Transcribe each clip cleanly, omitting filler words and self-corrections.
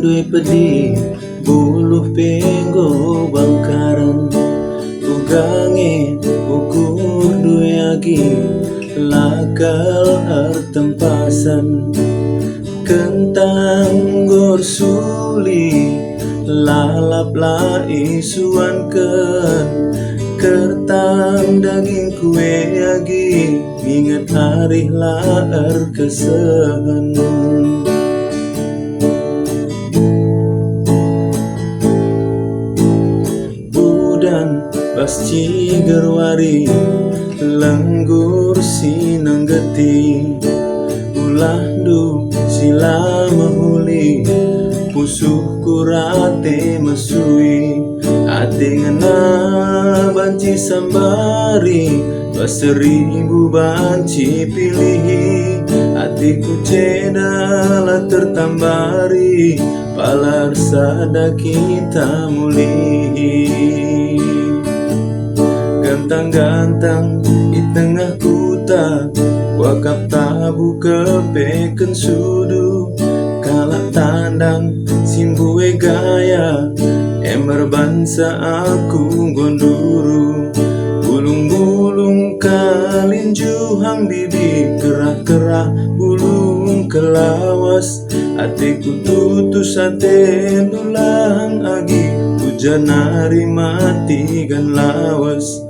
due pedi buluh penggo bangkaran ugange ukur due agi lakal artempasan kentang gorsuli lalap la isuankeun kertang daging kue agi inget hari laar kesehen budan pasci gerwari langgur sinanggeti ulah du sila mahuli pusuh kurate mesui ate ngena banci sambari paseribu banci pilihi hatiku cedala tertambari palar sada kita mulihi gantang-gantang di tengah kuta wakap tabu kepeken sudu kalak tandang simbue gaya ember bansa aku gonduru bulung-bulung kalinju hang bibi kerah-kerah bulung kelawas hatiku tutus ate nulang agi hujan hari mati gan lawas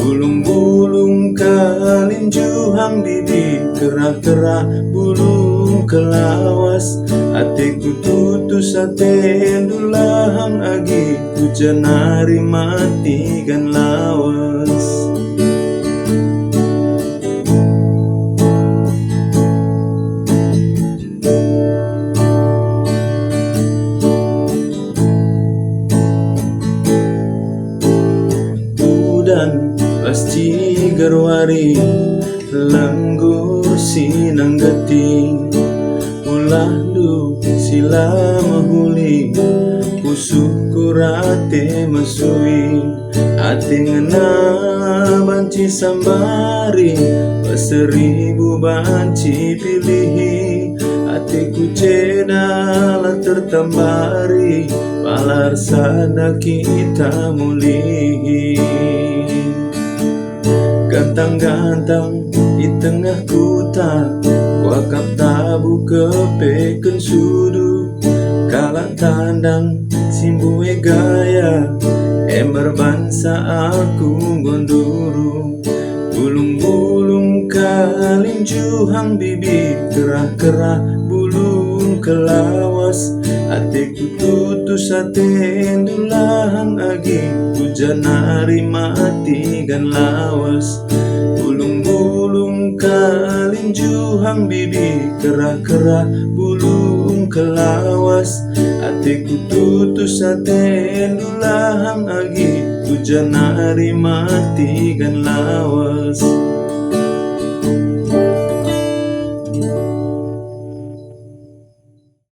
bulung-bulung kalinju hang bibi kerah-kerah bulung kelawas hatiku tutus ate dulang agi hujan hari mati gan lawas dan pasci gerwari langgur sinanggeti ulah du sila mahuli pusuh kurate mesui ate ngena banci sambari paseribu banci pilihi hatiku cedala tertambari palar sada kita mulihi gantang-gantang di tengah kuta wakap tabu kepeken sudu kalak tandang simbue gaya ember bansa aku gonduru bulung-bulung kalinju hang bibi kerah-kerah bulung kelawas hatiku tutus ate dulang agi hujan hari mati gan lawas bulung-bulung kalinju hang bibi kerah-kerah bulung kelawas hatiku tutus ate dulang agi hujan hari mati gan lawas